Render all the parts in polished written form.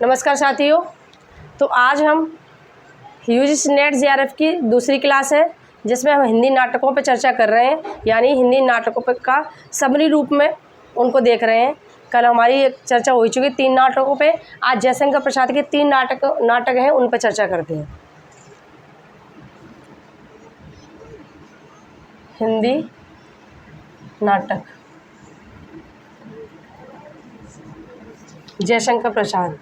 नमस्कार साथियों। तो आज हम यूजीसी नेट जेआरएफ की दूसरी क्लास है जिसमें हम हिंदी नाटकों पर चर्चा कर रहे हैं, यानी हिंदी नाटकों पर का समरी रूप में उनको देख रहे हैं। कल हमारी चर्चा हो चुकी 3 नाटकों पे। आज जयशंकर प्रसाद के 3 नाटक हैं, उन पर चर्चा करते हैं। हिंदी नाटक जयशंकर प्रसाद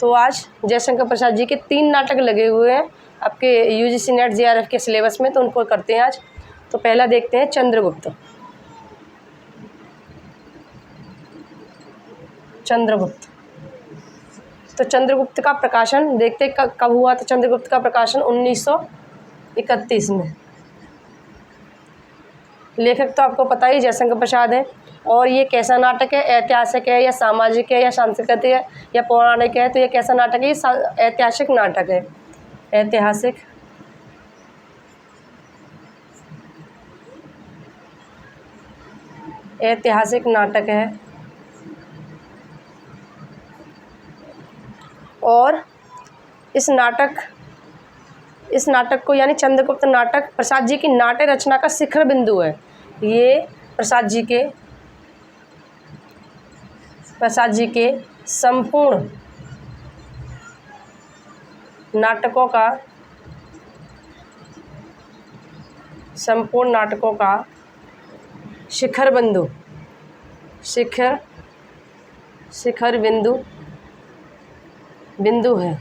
तो आज जयशंकर प्रसाद जी के 3 नाटक लगे हुए हैं आपके यूजीसी नेट जेआरएफ के सिलेबस में, तो उनको करते हैं आज। तो पहला देखते हैं चंद्रगुप्त। तो चंद्रगुप्त का प्रकाशन देखते कब हुआ था। चंद्रगुप्त का प्रकाशन 1931 में। लेखक तो आपको पता ही जयशंकर प्रसाद है। और ये कैसा नाटक है? ऐतिहासिक है या सामाजिक है या सांस्कृतिक है या पौराणिक है? तो ये कैसा नाटक है? ये ऐतिहासिक नाटक है। ऐतिहासिक नाटक है। और इस नाटक को यानी चंद्रगुप्त नाटक प्रसाद जी की नाट्य रचना का शिखर बिंदु है। ये प्रसाद जी के संपूर्ण नाटकों का शिखर बिंदु है।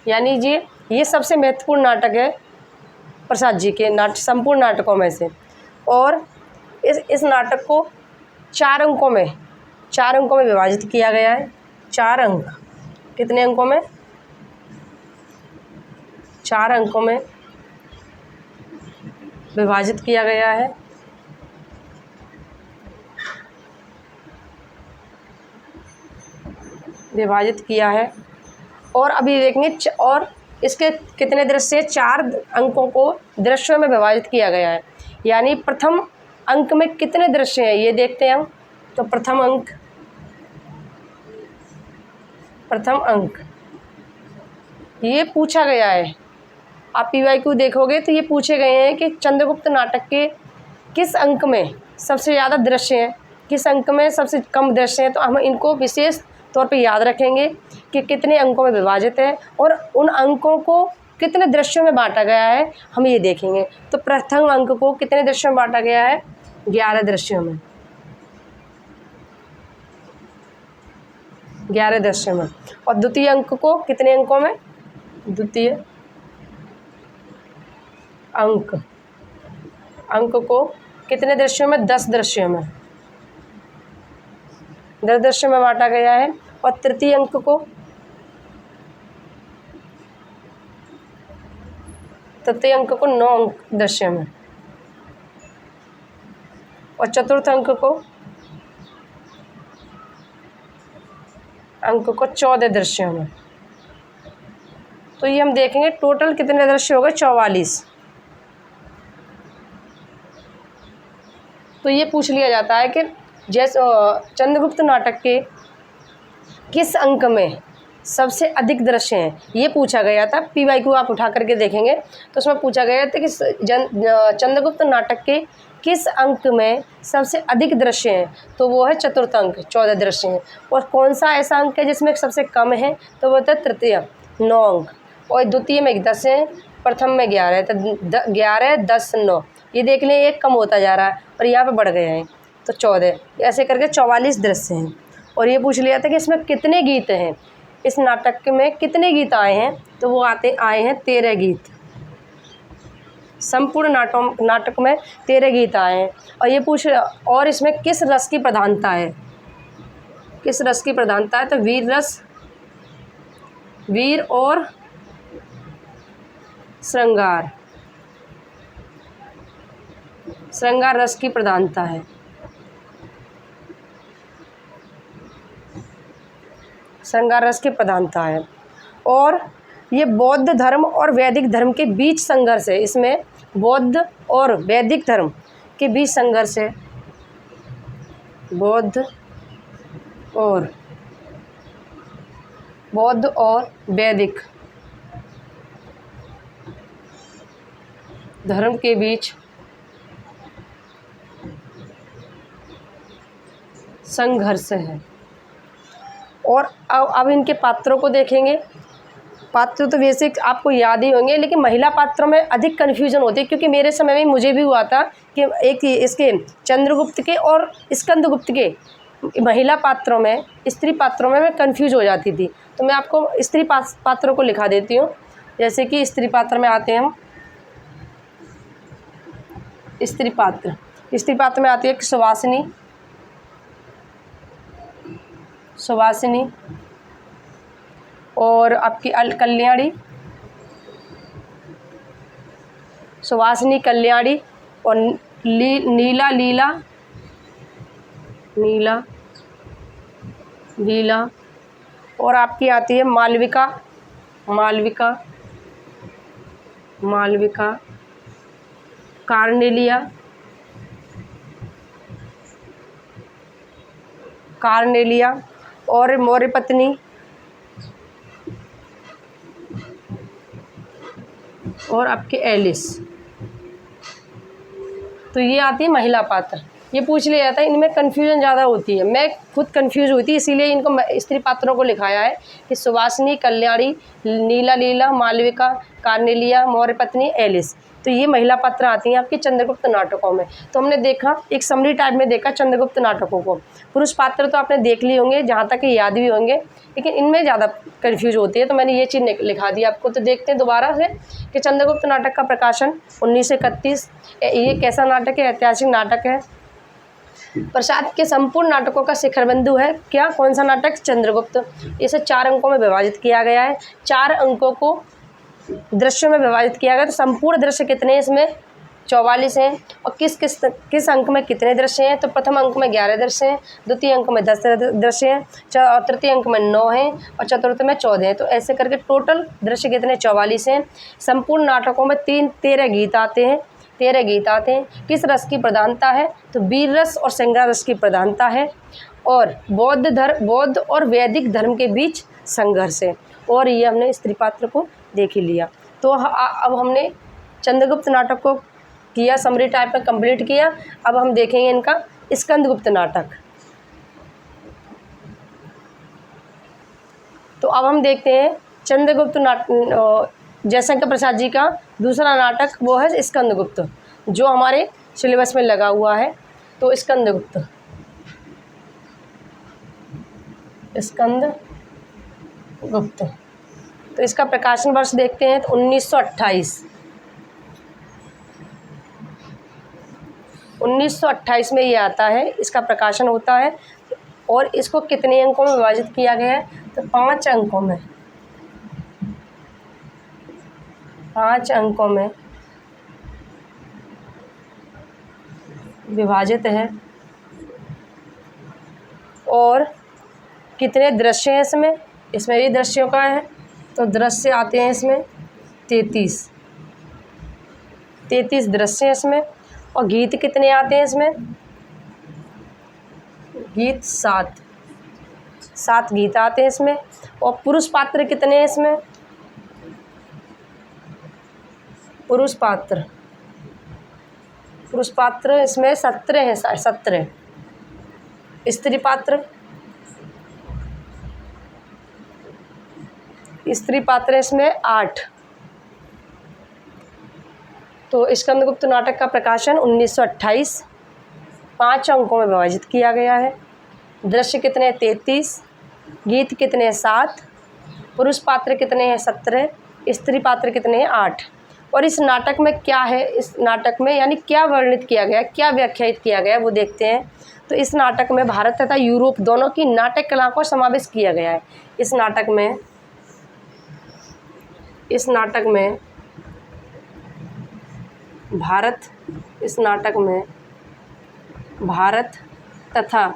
यानी जी ये सबसे महत्वपूर्ण नाटक है प्रसाद जी के संपूर्ण नाटकों में से। और इस नाटक को 4 अंकों में विभाजित किया गया है। 4 अंक। कितने अंकों में? 4 अंकों में विभाजित किया गया है। और अभी देखेंगे और इसके कितने दृश्य? 4 अंकों को दृश्यों में विभाजित किया गया है। यानी प्रथम अंक में कितने दृश्य हैं ये देखते हैं हम। तो प्रथम अंक ये पूछा गया है। आप PYQ देखोगे तो ये पूछे गए हैं कि चंद्रगुप्त नाटक के किस अंक में सबसे ज़्यादा दृश्य हैं, किस अंक में सबसे कम दृश्य हैं। तो हम इनको विशेष तौर पे याद रखेंगे कि कितने अंकों में विभाजित है और उन अंकों को कितने दृश्यों में बांटा गया है, हम ये देखेंगे। तो प्रथम अंक को कितने दृश्यों में बांटा गया है? 11 दृश्यों में। 11 दृश्यों में। और द्वितीय अंक को कितने अंकों में? द्वितीय अंक को कितने दृश्यों में? 10 दृश्यों में। 10 दृश्यों में बांटा गया है। और तृतीय अंक को 9 दृश्यों में। और चतुर्थ अंक को 14 दृश्यों में। तो ये हम देखेंगे टोटल कितने दृश्य हो गए? 44। तो ये पूछ लिया जाता है कि जैसे चंद्रगुप्त नाटक के किस अंक में सबसे अधिक दृश्य हैं, ये पूछा गया था। PYQ आप उठा करके देखेंगे तो उसमें पूछा गया था कि चंद्रगुप्त नाटक के किस अंक में सबसे अधिक दृश्य हैं। तो वो है चतुर्थ अंक, 14 दृश्य हैं। और कौन सा ऐसा अंक है जिसमें सबसे कम है? तो वो होता है तृतीय, 9 अंक। और द्वितीय में 10 है, प्रथम में 11 है। तो 11, 10, 9 ये देख लें, एक कम होता जा रहा है और यहाँ पे बढ़ गए हैं तो 14। ऐसे करके 44 दृश्य हैं। और ये पूछ लिया था कि इसमें कितने गीत हैं, इस नाटक में कितने गीत आए हैं। तो वो आए हैं 13 गीत। संपूर्ण नाटक में 13 गीत आए हैं। और ये और इसमें किस रस की प्रधानता है? तो वीर और श्रृंगार रस की प्रधानता है। और ये बौद्ध धर्म और वैदिक धर्म के बीच संघर्ष है। इसमें बौद्ध और वैदिक धर्म के बीच संघर्ष है। बौद्ध और वैदिक धर्म के बीच संघर्ष है। और अब इनके पात्रों को देखेंगे। पात्र तो वैसे आपको याद ही होंगे, लेकिन महिला पात्रों में अधिक कन्फ्यूजन होती है, क्योंकि मेरे समय में मुझे भी हुआ था कि एक इसके चंद्रगुप्त के और स्कंदगुप्त के महिला पात्रों में, स्त्री पात्रों में मैं कन्फ्यूज हो जाती थी। तो मैं आपको स्त्री पात्रों को लिखा देती हूँ। जैसे कि स्त्री पात्र में आते हैं हम, स्त्री पात्र में आती है सुवासिनी और आपकी कल्याणी, सुवासिनी, कल्याणी और लीला और आपकी आती है मालविका, कार्नेलिया और मौर्य पत्नी और आपके एलिस। तो ये आती है महिला पात्र। ये पूछ लिया जाता है, इनमें कन्फ्यूजन ज़्यादा होती है। मैं खुद कन्फ्यूज हुई थी, इसीलिए इनको स्त्री पात्रों को लिखाया है कि सुवासिनी, कल्याणी, लीला, मालविका, कार्नेलिया, मौर्य पत्नी, एलिस। तो ये महिला पात्र आती हैं आपके चंद्रगुप्त नाटकों में। तो हमने देखा, एक समरी टाइप में देखा चंद्रगुप्त नाटकों को। पुरुष पात्र तो आपने देख लिए होंगे, जहाँ तक ये याद भी होंगे, लेकिन इनमें ज़्यादा कन्फ्यूज होती है। तो मैंने ये चीज़ लिखा दी आपको। तो देखते हैं दोबारा से कि चंद्रगुप्त नाटक का प्रकाशन 1931। ये कैसा नाटक है? ऐतिहासिक नाटक है। प्रसाद के संपूर्ण नाटकों का शिखर बिंदु है क्या? कौन सा नाटक? चंद्रगुप्त। इसे 4 अंकों में विभाजित किया गया है। 4 अंकों को दृश्यों में विभाजित किया गया। तो संपूर्ण दृश्य कितने इसमें? 44 हैं। और किस अंक में कितने दृश्य हैं? तो प्रथम अंक में 11 दृश्य हैं, द्वितीय अंक में 10 दृश्य हैं, तृतीय अंक में 9 हैं और चतुर्थ में 14 हैं। तो ऐसे करके टोटल दृश्य कितने? 44 हैं। संपूर्ण नाटकों में 13 गीत आते हैं। किस रस की प्रधानता है? तो वीर रस और श्रृंगार रस की प्रधानता है। और बौद्ध और वैदिक धर्म के बीच संघर्ष है। और ये हमने स्त्री पात्र को देख ही लिया। तो अब हमने चंद्रगुप्त नाटक को किया, समरी टाइप में कंप्लीट किया। अब हम देखेंगे इनका स्कंदगुप्त नाटक। तो अब हम देखते हैं चंद्रगुप्त जयशंकर प्रसाद जी का दूसरा नाटक, वो है स्कंदगुप्त, जो हमारे सिलेबस में लगा हुआ है। तो स्कंदगुप्त तो इसका प्रकाशन वर्ष देखते हैं। तो 1928 में ये आता है, इसका प्रकाशन होता है। और इसको कितने अंकों में विभाजित किया गया है? तो 5 अंकों में। 5 अंकों में विभाजित है। और कितने दृश्य हैं इसमें? इसमें भी दृश्यों का है। तो दृश्य आते हैं इसमें 33 दृश्य हैं इसमें। और गीत कितने आते हैं इसमें? गीत 7 गीत आते हैं इसमें। और पुरुष पात्र कितने हैं इसमें? पुरुष पात्र इसमें 17 हैं, 17। स्त्री पात्र इसमें 8। तो स्कंदगुप्त नाटक का प्रकाशन 1928, 5 अंकों में विभाजित किया गया है। दृश्य कितने? 33। गीत कितने? 7। पुरुष पात्र कितने हैं? 17। स्त्री पात्र कितने हैं? 8। और इस नाटक में क्या है? इस नाटक में यानी क्या वर्णित किया गया, क्या व्याख्यायित किया गया, वो देखते हैं। तो इस नाटक में भारत तथा यूरोप दोनों की नाटक कला को समावेश किया गया है। इस नाटक में भारत तथा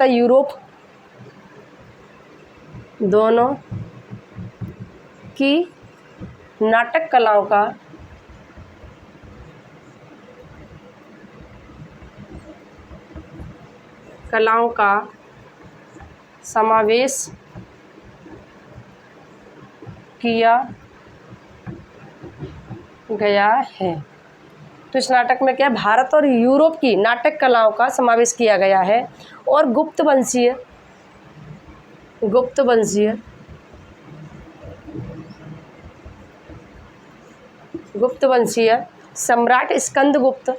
यूरोप दोनों की नाटक कलाओं का समावेश किया गया है। तो इस नाटक में क्या है, भारत और यूरोप की नाटक कलाओं का समावेश किया गया है। और गुप्त वंशीय सम्राट स्कंदगुप्त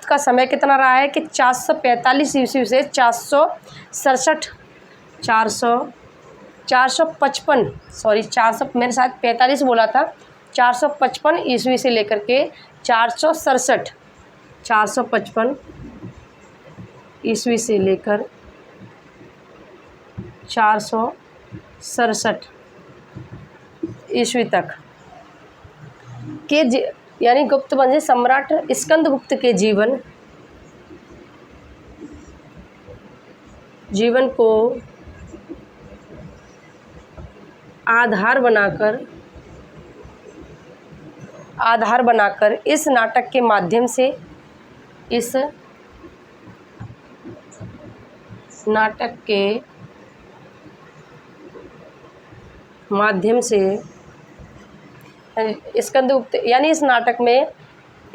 का समय कितना रहा है कि 445 ईस्वी से 455 45 बोला था, 455 ईस्वी से लेकर के 455 ईस्वी से लेकर 467 ईस्वी तक के यानी गुप्त वंशीय सम्राट स्कंदगुप्त के जीवन को आधार बनाकर इस नाटक के माध्यम से स्कंदगुप्त, यानी इस नाटक में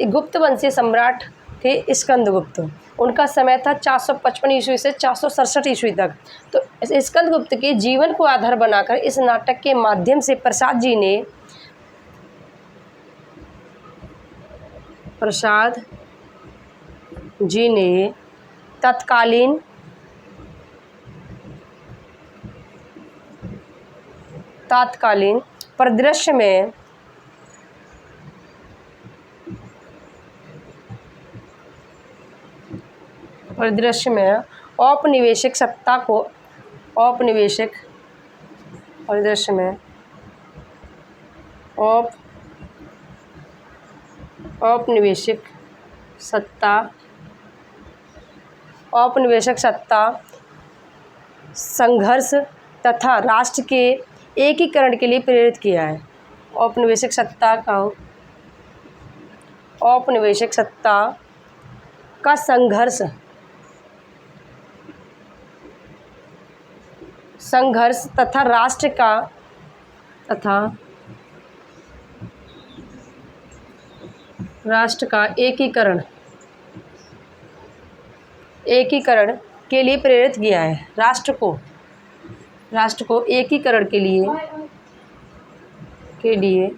गुप्त वंशीय सम्राट थे स्कंदगुप्त। उनका समय था 455 ईस्वी से 467 ईस्वी तक। तो स्कंदगुप्त के जीवन को आधार बनाकर इस नाटक के माध्यम से प्रसाद जी ने तात्कालीन परिदृश्य में औपनिवेशिक सत्ता संघर्ष तथा राष्ट्र के एकीकरण के लिए प्रेरित किया है। औपनिवेशिक सत्ता का संघर्ष तथा राष्ट्र का एकीकरण के लिए प्रेरित किया है। राष्ट्र को एकीकरण के लिए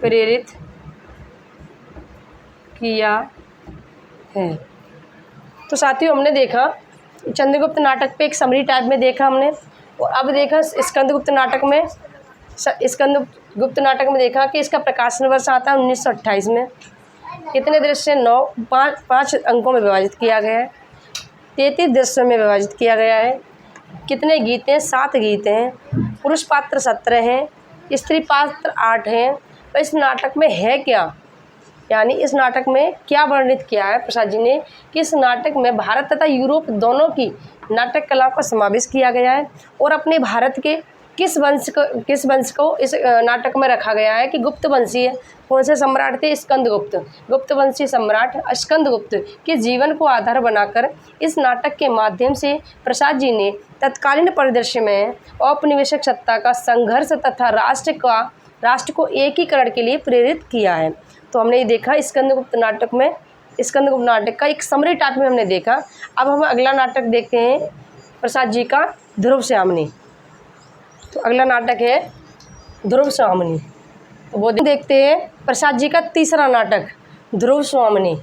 प्रेरित किया है। तो साथियों, हमने देखा चंद्रगुप्त नाटक पे एक समरी टाइप में देखा हमने, और अब देखा स्कंदगुप्त नाटक में देखा कि इसका प्रकाशन वर्ष आता है 1928 में। कितने दृश्य? 5 अंकों में विभाजित किया गया है, 33 दृश्यों में विभाजित किया गया है। कितने गीत हैं? 7 गीत हैं। पुरुष पात्र 17 हैं, स्त्री पात्र 8 हैं। तो इस नाटक में है क्या, यानी इस नाटक में क्या वर्णित किया है प्रसाद जी ने कि इस नाटक में भारत तथा यूरोप दोनों की नाटक कलाओं का समावेश किया गया है। और अपने भारत के किस वंश को इस नाटक में रखा गया है कि गुप्त वंशीय कौन से सम्राट थे? गुप्त वंशीय सम्राट स्कंदगुप्त के जीवन को आधार बनाकर इस नाटक के माध्यम से प्रसाद जी ने तत्कालीन परिदृश्य में औपनिवेशिक सत्ता का संघर्ष तथा राष्ट्र को एकीकरण के लिए प्रेरित किया है। तो हमने ये देखा स्कंदगुप्त नाटक का एक समरी टाइप में हमने देखा। अब हम अगला नाटक देखते हैं प्रसाद जी का ध्रुवश्यामिनी। तो अगला नाटक है ध्रुवश्यामिनी, तो वो देखते हैं प्रसाद जी का तीसरा नाटक ध्रुवश्यामिनी।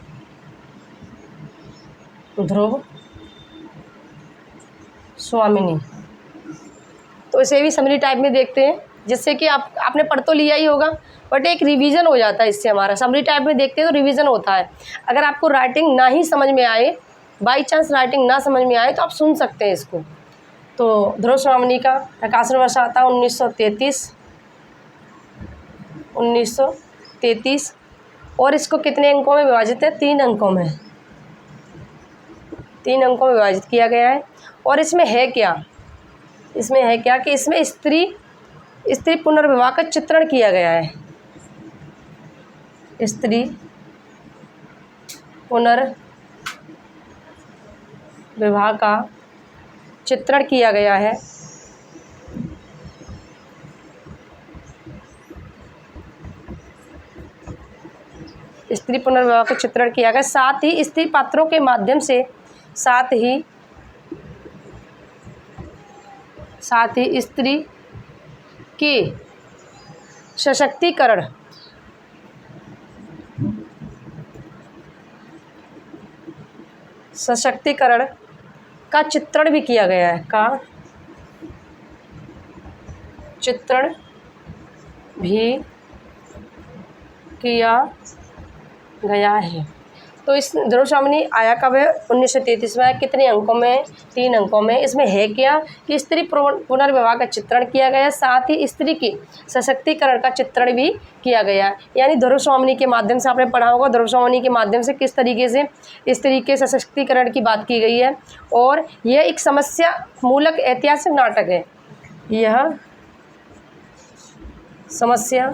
तो इसे भी समरी टाइप में देखते हैं, जिससे कि आपने पढ़ तो लिया ही होगा, बट एक रिवीजन हो जाता है इससे हमारा। समरी टाइप में देखते हैं तो रिवीजन होता है। अगर आपको राइटिंग ना ही समझ में आए, बाई चांस राइटिंग ना समझ में आए, तो आप सुन सकते हैं इसको। तो ध्रुवश्यामिनी का प्रकाशन वर्ष आता है 1933। और इसको कितने अंकों में विभाजित है? 3 अंकों में, 3 अंकों में विभाजित किया गया है। और इसमें है क्या? इसमें है क्या कि इसमें स्त्री पुनर्विवाह का चित्रण किया गया है। स्त्री पुनर्विवाह का चित्रण किया गया है। स्त्री पुनर्विवाह का चित्रण किया गया, साथ ही स्त्री पात्रों के माध्यम से, साथ ही स्त्री के सशक्तिकरण का चित्रण भी किया गया है, का चित्रण भी किया गया है। तो इस ध्रुवस्वामिनी आया कब है? 1933 में। कितने अंकों में? 3 अंकों में। इसमें है क्या कि स्त्री पुनर्विवाह का चित्रण किया गया, साथ ही स्त्री के सशक्तिकरण का चित्रण भी किया गया। यानी ध्रुवस्वामिनी के माध्यम से आपने पढ़ा होगा, ध्रुवस्वामिनी के माध्यम से किस तरीके से स्त्री के सशक्तिकरण की बात की गई है। और यह एक समस्या मूलक ऐतिहासिक नाटक है। यह समस्या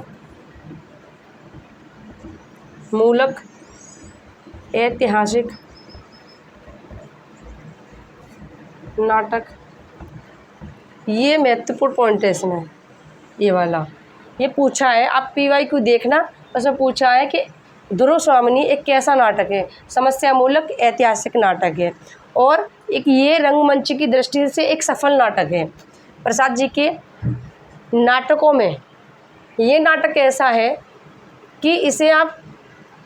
मूलक ऐतिहासिक नाटक, ये महत्वपूर्ण पॉइंट है इसमें, ये वाला ये पूछा है। आप पीवाई को देखना, उसमें पूछा है कि ध्रुवस्वामिनी एक कैसा नाटक है? समस्या मूलक ऐतिहासिक नाटक है। और एक ये रंगमंच की दृष्टि से एक सफल नाटक है। प्रसाद जी के नाटकों में ये नाटक ऐसा है कि इसे आप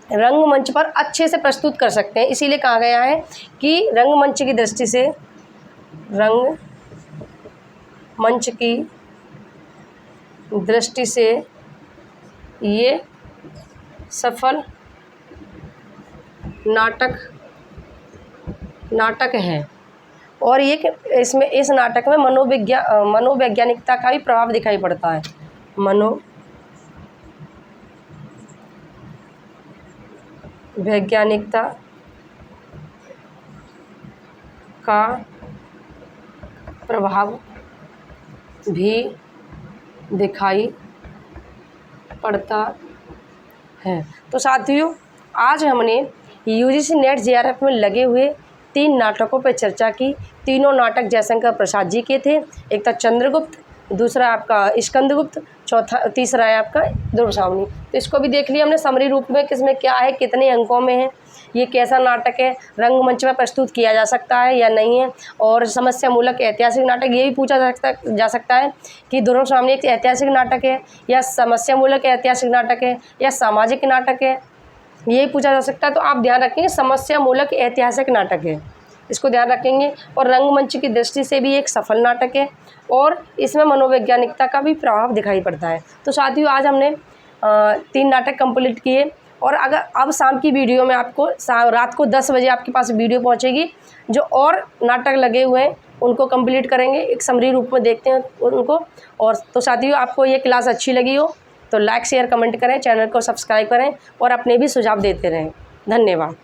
रंगमंच पर अच्छे से प्रस्तुत कर सकते हैं। इसीलिए कहा गया है कि रंगमंच की दृष्टि से, रंगमंच की दृष्टि से ये सफल नाटक है। और ये इसमें इस नाटक में मनोवैज्ञानिकता का भी प्रभाव दिखाई पड़ता है। वैज्ञानिकता का प्रभाव भी दिखाई पड़ता है। तो साथियों, आज हमने यूजीसी नेट जेआरएफ में लगे हुए 3 नाटकों पर चर्चा की। तीनों नाटक जयशंकर प्रसाद जी के थे। एक था चंद्रगुप्त, दूसरा आपका स्कंदगुप्त, तीसरा है आपका ध्रुवस्वामिनी। तो इसको भी देख लिया हमने समरी रूप में, किसमें क्या है, कितने अंकों में है, ये कैसा नाटक है, रंगमंच में प्रस्तुत किया जा सकता है या नहीं है। और समस्या मूलक ऐतिहासिक नाटक, ये भी पूछा जा सकता है कि ध्रुवस्वामिनी एक ऐतिहासिक नाटक है या समस्या मूलक ऐतिहासिक नाटक है या सामाजिक नाटक है, यही पूछा जा सकता है। तो आप ध्यान रखेंगे समस्या मूलक ऐतिहासिक नाटक है, इसको ध्यान रखेंगे। और रंगमंच की दृष्टि से भी एक सफल नाटक है और इसमें मनोवैज्ञानिकता का भी प्रभाव दिखाई पड़ता है। तो साथियों, आज हमने 3 नाटक कंप्लीट किए। और अगर अब शाम की वीडियो में आपको रात को 10 बजे आपके पास वीडियो पहुंचेगी, जो और नाटक लगे हुए हैं उनको कंप्लीट करेंगे, एक समरी रूप में देखते हैं उनको। और तो साथियों, आपको ये क्लास अच्छी लगी हो तो लाइक शेयर कमेंट करें, चैनल को सब्सक्राइब करें और अपने भी सुझाव देते रहें। धन्यवाद।